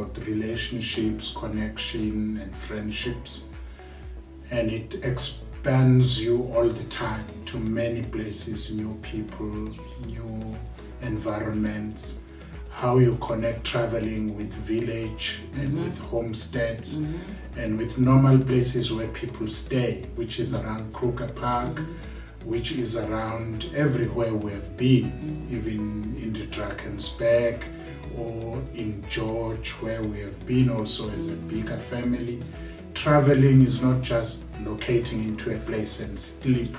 about relationships, connection, and friendships. And it expands you all the time to many places, new people, new environments, how you connect traveling with village and with homesteads and with normal places where people stay, which is around Kruger Park, which is around everywhere we've been, even in the Drakensberg or in George, where we have been also as a bigger family. Traveling is not just locating into a place and sleep.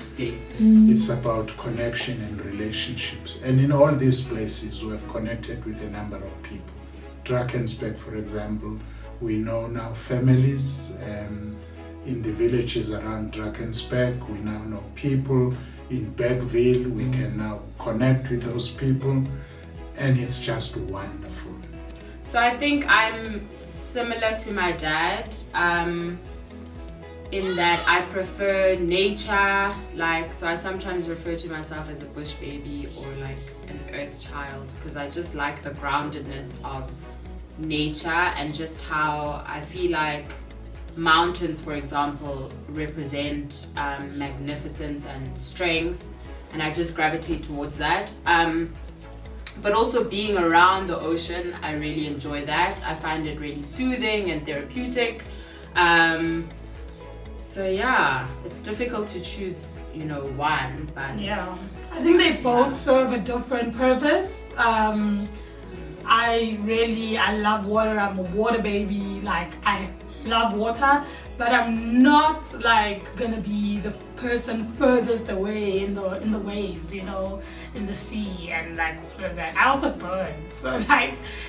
It's about connection and relationships. And in all these places, we have connected with a number of people. Drakensberg, for example, we know now families. In the villages around Drakensberg, we now know people. In Bergville, we can now connect with those people. And it's just wonderful. So I think I'm similar to my dad in that I prefer nature, so I sometimes refer to myself as a bush baby or like an earth child, because I just like the groundedness of nature and just how I feel like mountains, for example, represent magnificence and strength, and I just gravitate towards that. But also being around the ocean, I really enjoy that. I find it really soothing and therapeutic. So yeah, it's difficult to choose, one, but yeah, I think they both serve a different purpose. I love water. I'm a water baby. I love water, but I'm not gonna be the person furthest away in the waves, in the sea, and what is that? I also burn, so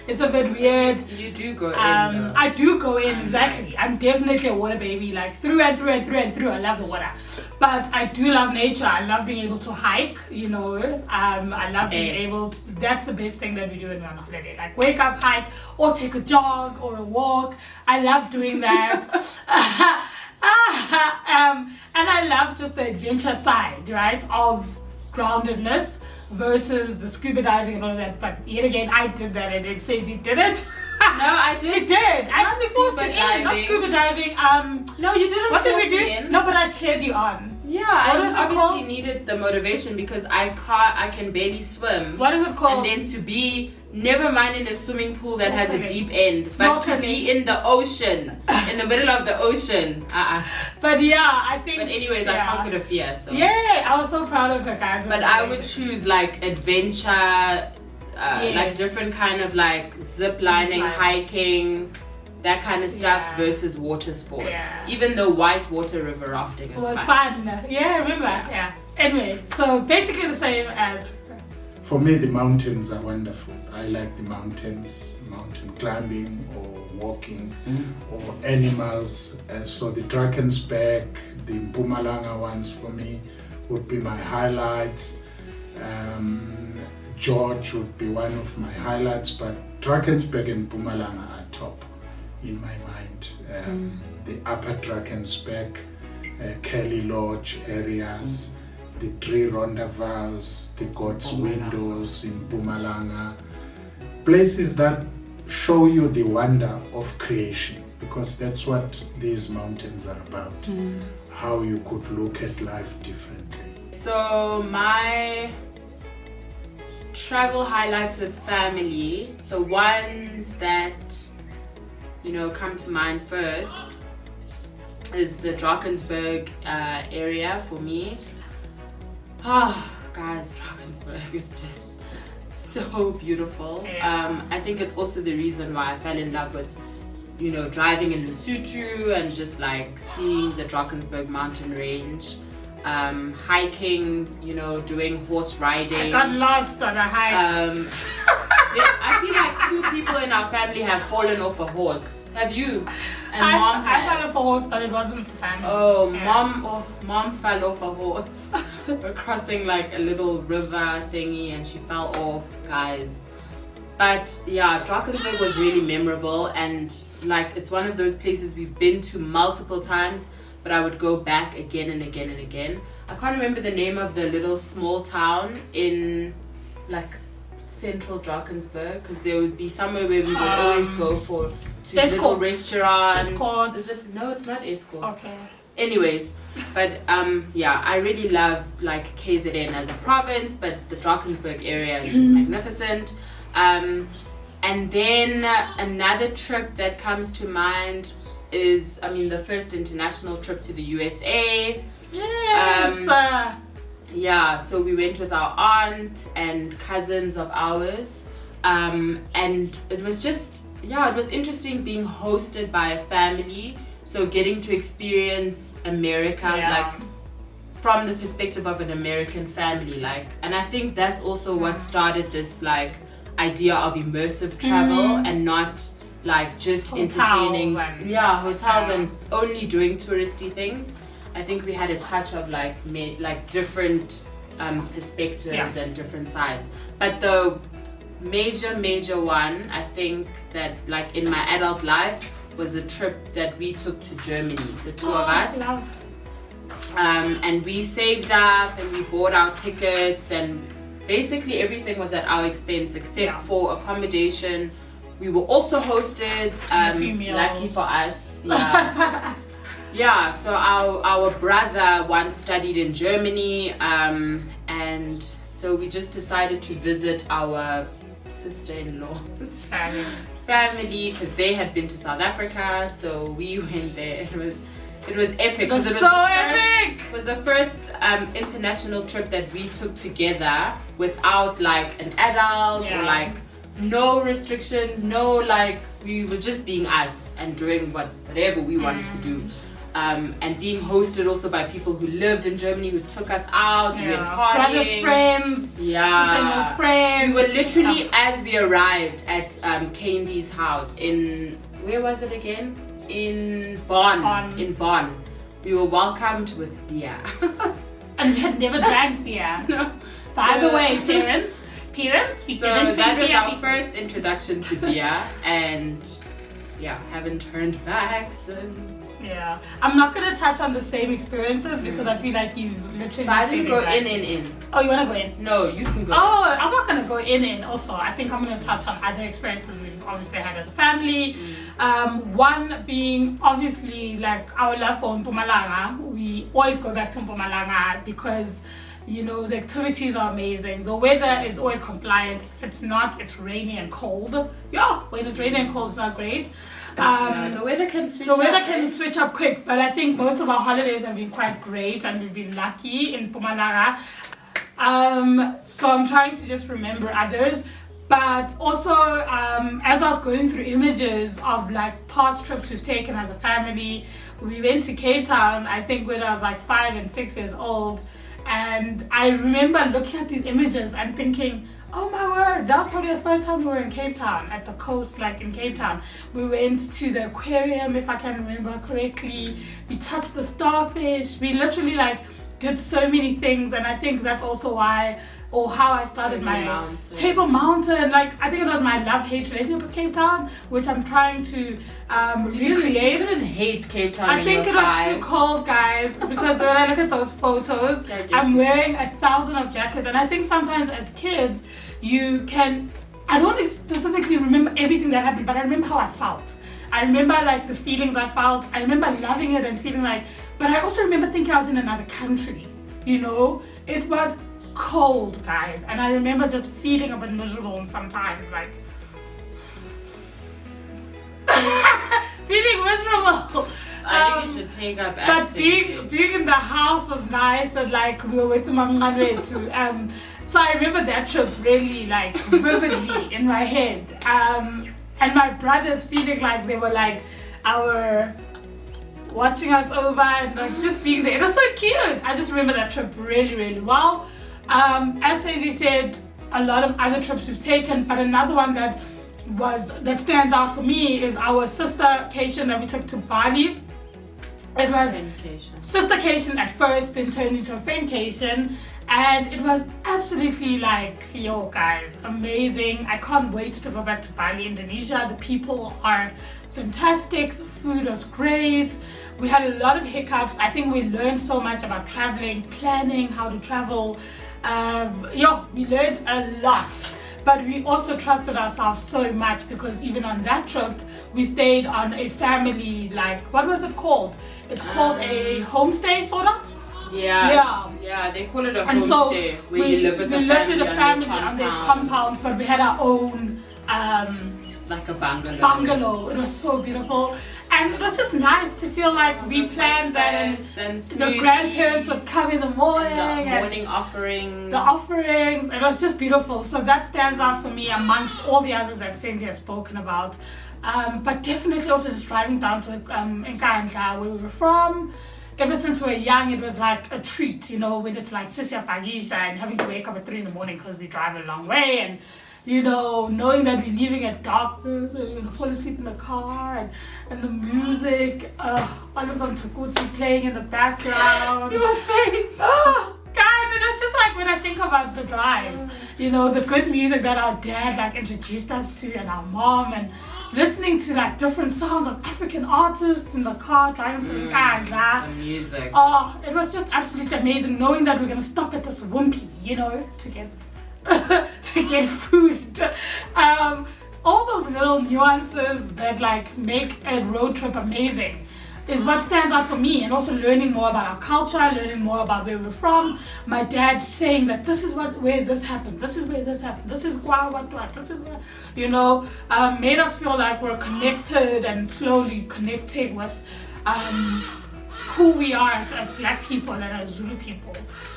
it's a bit weird. You do go in. I do go in, exactly. I'm definitely a water baby, through and through and through and through. I love the water, but I do love nature. I love being able to hike. I love being able to. That's the best thing that we do when we're on holiday. Wake up, hike, or take a jog or a walk. I love doing that. And I love just the adventure side, right, of groundedness versus the scuba diving and all that. But yet again, I did that, and it says you did it. No, I did. She did. I actually forced it in. Not scuba diving. No, you didn't. What did we force do? me in. No, but I cheered you on. Yeah, I obviously needed the motivation because I can barely swim. What is it called? And then to be, never mind in a swimming pool that has a deep end, but to be in the ocean, in the middle of the ocean. But yeah, I think. But anyways, I conquered a fear. So. Yeah, I was so proud of her, guys. But I would choose adventure, different kind of zip lining, hiking, that kind of stuff versus water sports. Yeah. Even though whitewater river rafting is fun. Yeah, I remember. Yeah. Anyway, so basically the same as. For me, the mountains are wonderful. I like the mountains, mountain climbing or walking or animals. So the Drakensberg, the Mpumalanga ones for me would be my highlights. George would be one of my highlights, but Drakensberg and Mpumalanga are top in my mind. The upper Drakensberg, Kelly Lodge areas, the Tree Rondavals, the God's Windows in Mpumalanga, places that show you the wonder of creation, because that's what these mountains are about, how you could look at life differently. So my travel highlights with family, the ones that come to mind first is the Drakensberg area for me. Guys, Drakensberg is just so beautiful. I think it's also the reason why I fell in love with driving in Lesotho and just seeing the Drakensberg mountain range. Hiking, doing horse riding. I got lost on a hike. I feel like 2 people in our family have fallen off a horse. Have you? And Mom has. I fell off a horse, but it wasn't family. Mom fell off a horse. We're crossing a little river thingy, and she fell off, guys. But yeah, Drakensberg was really memorable, and it's one of those places we've been to multiple times. But I would go back again and again and again. I can't remember the name of the little small town in central Drakensberg, because there would be somewhere where we would always go to little restaurants. Escort. Is it? No, it's not Escort. Okay. Anyways, but I really love like KZN as a province, but the Drakensberg area is just magnificent. And then another trip that comes to mind is, the first international trip to the USA. Yes. So we went with our aunt and cousins of ours, and it was just, it was interesting being hosted by a family. So getting to experience America, like from the perspective of an American family, like, and I think that's also what started this like idea of immersive travel and not like just hotels entertaining, hotels and only doing touristy things. I think we had a touch of like different perspectives and different sides. But the major one, I think that like in my adult life, was the trip that we took to Germany, the two of us. And we saved up and we bought our tickets, and basically everything was at our expense except for accommodation. We were also hosted, lucky for us. So our brother once studied in Germany, and so we just decided to visit our sister-in-law family, because they had been to South Africa, so we went there. It was epic. It was epic. It was the first international trip that we took together without like an adult or like no restrictions, no like, we were just being us and doing whatever we wanted to do. And being hosted also by people who lived in Germany, who took us out, we went partying. Brothers, friends, sister-in-law's friends. We were literally, as we arrived at Candy's house in, where was it again? In Bonn. In Bonn. We were welcomed with beer. And we had never drank beer. No. By the way, parents, we didn't drink beer. So that was our first introduction to beer, and haven't turned back since. Yeah, I'm not gonna touch on the same experiences because I feel like you literally. But I didn't go in. Oh, you wanna go in? No, you can go. Oh, I'm not gonna go in. Also, I think I'm gonna touch on other experiences we've obviously had as a family. One being obviously like our love for Mpumalanga. We always go back to Mpumalanga because, you know, the activities are amazing. The weather is always compliant. If it's not, it's rainy and cold. When it's rainy and cold, it's not great. The weather can switch up. The weather can switch up quick, but I think most of our holidays have been quite great, and we've been lucky in Mpumalanga. So I'm trying to just remember others. But also, as I was going through images of like past trips we've taken as a family, we went to Cape Town, I think when I was like 5 and 6 years old. And I remember looking at these images and thinking, oh my word, that was probably the first time we were in Cape Town, at the coast, like in Cape Town. We went to the aquarium, if I can remember correctly. We touched the starfish. We literally like did so many things, and I think that's also why, or how I started my Table Mountain. Like, I think it was my love-hate relationship with Cape Town, which I'm trying to recreate. You didn't hate Cape Town. I think it was too cold, guys, because when I look at those photos, I'm wearing 1,000 of jackets, and I think sometimes as kids, I don't specifically remember everything that happened, but I remember how I felt. I remember like the feelings I felt. I remember loving it and feeling like, but I also remember thinking I was in another country, you know? It was cold, guys, and I remember just feeling a bit miserable, and sometimes like feeling miserable. I think you should take up acting. But being in the house was nice, and like we were with Mamangane too. So I remember that trip really like vividly in my head. And my brothers feeling like they were like watching us over and like just being there. It was so cute. I just remember that trip really, really well. As Sandy said, a lot of other trips we've taken, but another one that stands out for me is our sistercation that we took to Bali. It was sistercation at first, then turned into a friendcation, and it was absolutely like, yo guys, amazing. I can't wait to go back to Bali, Indonesia. The people are fantastic, the food was great. We had a lot of hiccups. I think we learned so much about traveling, planning how to travel. We learned a lot. But we also trusted ourselves so much because even on that trip, we stayed on a family, like, what was it called? It's called a homestay, sort of. Yeah, they call it a And so homestay where you live with a family on their compound, but we had our own like a bungalow. It was so beautiful, and it was just nice to feel like we planned that, and the grandparents would come in the morning, and the morning offerings. It was just beautiful. So that stands out for me amongst all the others that Cindy has spoken about. But definitely also just driving down to Nkandla, where we were from. Ever since we were young, it was like a treat, you know, when it's like Sisia Pagisha and having to wake up at 3 in the morning because we drive a long way, and you know, knowing that we're leaving at darkness and we're going to fall asleep in the car, and the music, Oliver Tukuti playing in the background. Your face! Guys, it was just like when I think about the drives, you know, the good music that our dad like introduced us to, and our mom, and listening to like different sounds of African artists in the car driving to the music. Oh, it was just absolutely amazing knowing that we're going to stop at this Wimpy, you know, to get food. All those little nuances that like make a road trip amazing is what stands out for me, and also learning more about our culture, learning more about where we're from. My dad saying that this is where this happened, this is where this happened, this is what, this is where, you know, made us feel like we're connected and slowly connecting with who we are as Black people and as Zulu people.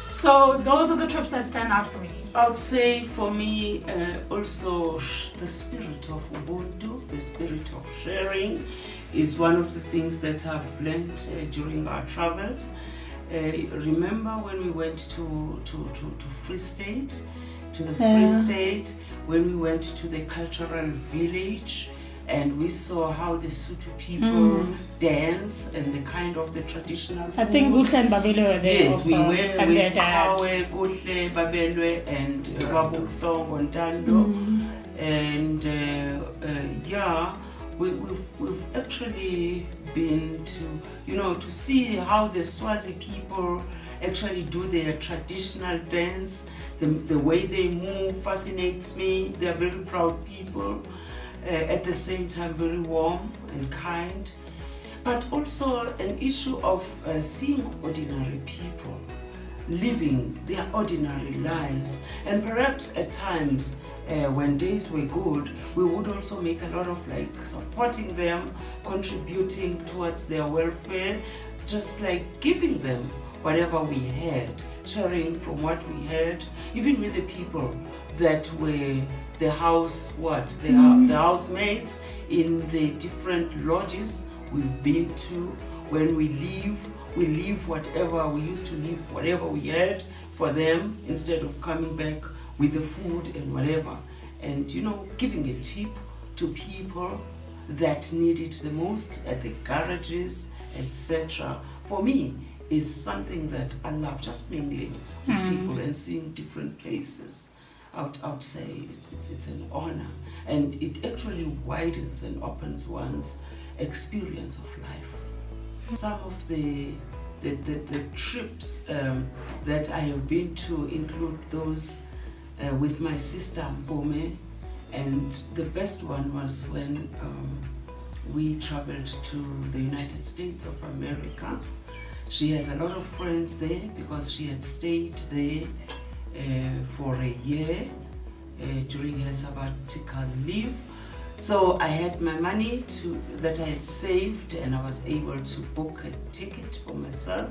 So those are the trips that stand out for me. I would say for me also the spirit of Ubuntu, the spirit of sharing is one of the things that I've learned during our travels. Remember when we went to Free State, Free State, when we went to the cultural village, and we saw how the Sotho people dance and the kind of the traditional food. I think Guhle and Babelwe were there. Yes, also, we were and with Kawe, Guhle, Babelwe, and Wabuhlongo Ntando. And we've actually been to see how the Swazi people actually do their traditional dance. The way they move fascinates me. They're very proud people. At the same time very warm and kind, but also an issue of seeing ordinary people living their ordinary lives, and perhaps at times when days were good, we would also make a lot of like supporting them, contributing towards their welfare, just like giving them whatever we had, sharing from what we had, even with the people that were the housemates in the different lodges we've been to. When we leave whatever we used to leave, whatever we had for them, instead of coming back with the food and whatever, and giving a tip to people that need it the most at the garages, etc. For me, is something that I love, just mingling with people and seeing different places. I would say it's an honor, and it actually widens and opens one's experience of life. Some of the trips that I have been to include those with my sister Mpome, and the best one was when we traveled to the United States of America. She has a lot of friends there because she had stayed there for a year during her sabbatical leave. So I had my money that I had saved, and I was able to book a ticket for myself,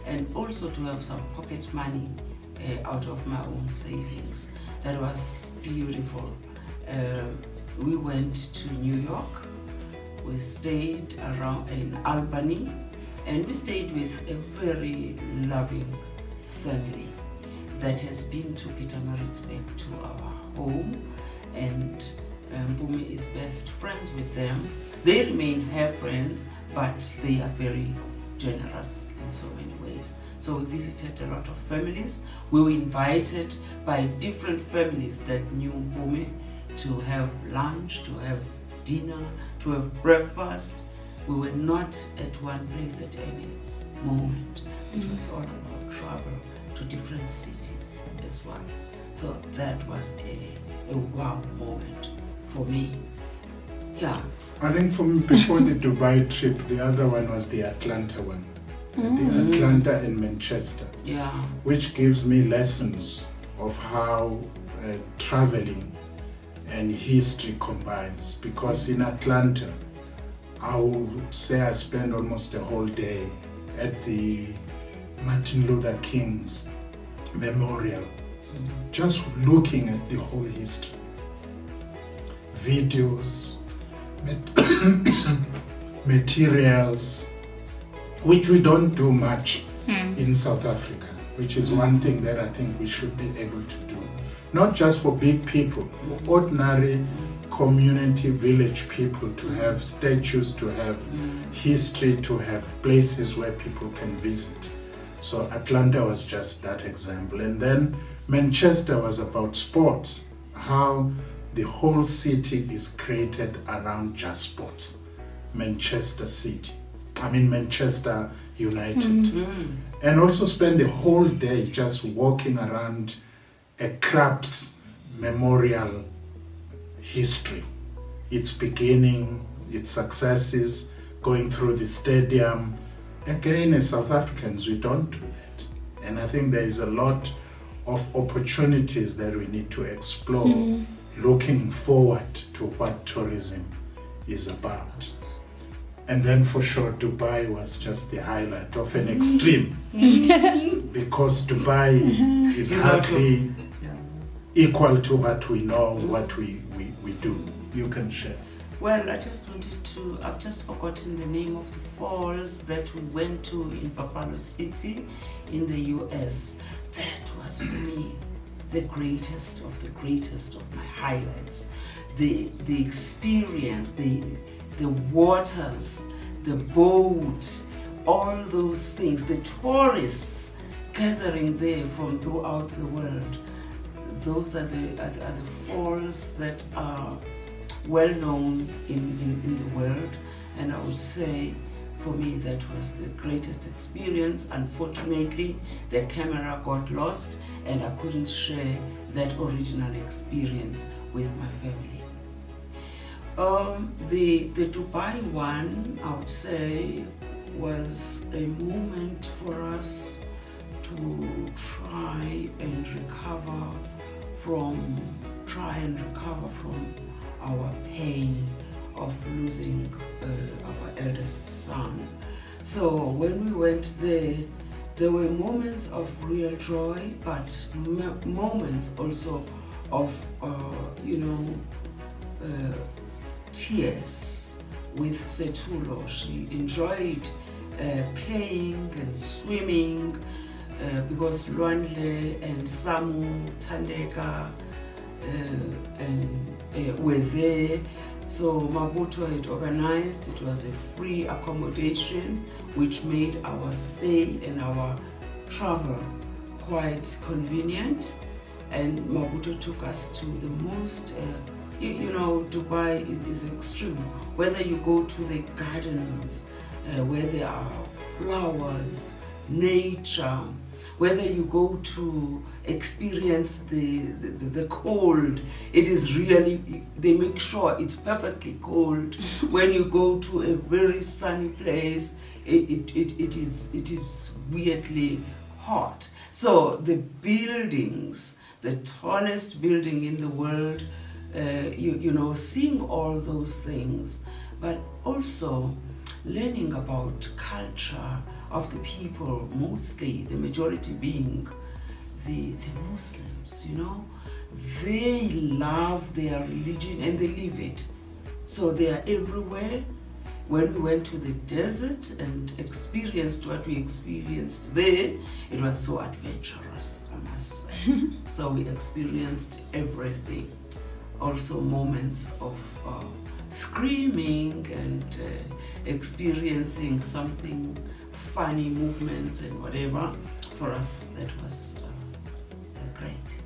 and also to have some pocket money out of my own savings. That was beautiful. We went to New York. We stayed around in Albany, and we stayed with a very loving family that has been to Pietermaritzburg, to our home, and Mpumi is best friends with them. They remain her friends, but they are very generous in so many ways. So we visited a lot of families. We were invited by different families that knew Mpumi to have lunch, to have dinner, to have breakfast. We were not at one place at any moment. It was all about travel to different cities as well. So that was a a wow moment for me. Yeah. I think for me, before the Dubai trip, the other one was the Atlanta one. The Atlanta and Manchester. Yeah. Which gives me lessons of how traveling and history combines. Because in Atlanta, I would say I spent almost a whole day at the Martin Luther King's memorial, just looking at the whole history. Videos, materials, which we don't do much in South Africa, which is one thing that I think we should be able to do. Not just for big people, for ordinary community, village people to have statues, to have history, to have places where people can visit. So Atlanta was just that example. And then Manchester was about sports, how the whole city is created around just sports. Manchester United. And also spend the whole day just walking around a club's memorial history. Its beginning, its successes, going through the stadium. Again, as South Africans, we don't do that. And I think there is a lot of opportunities that we need to explore, looking forward to what tourism is about. And then for sure, Dubai was just the highlight of an extreme. Because Dubai is hardly equal to what we know, what we do. You can share. Well, I just wanted to, I've just forgotten the name of the falls that we went to in Buffalo City in the US. That was for me the greatest of my highlights. The experience, the waters, the boat, all those things, the tourists gathering there from throughout the world. Those are the falls that are well known in the world, and I would say for me that was the greatest experience. Unfortunately, the camera got lost and I couldn't share that original experience with my family. The Dubai one, I would say, was a moment for us to try and recover from our pain of losing our eldest son. So when we went there were moments of real joy, but moments also of tears with Setulo. She enjoyed playing and swimming because Luandle and Samu Tandeka were there. So Mabuto had organized, it was a free accommodation which made our stay and our travel quite convenient. And Mabuto took us to the most, Dubai is extreme. Whether you go to the gardens where there are flowers, nature, whether you go to experience the cold, it is really, they make sure it's perfectly cold. When you go to a very sunny place, it is weirdly hot. So the buildings, the tallest building in the world, seeing all those things, but also learning about culture of the people, mostly the majority being the Muslims. They love their religion and they live it, so they are everywhere. When we went to the desert and experienced what we experienced there, it was so adventurous, I must say. So we experienced everything. Also moments of screaming and experiencing something funny, movements and whatever. For us, that was great.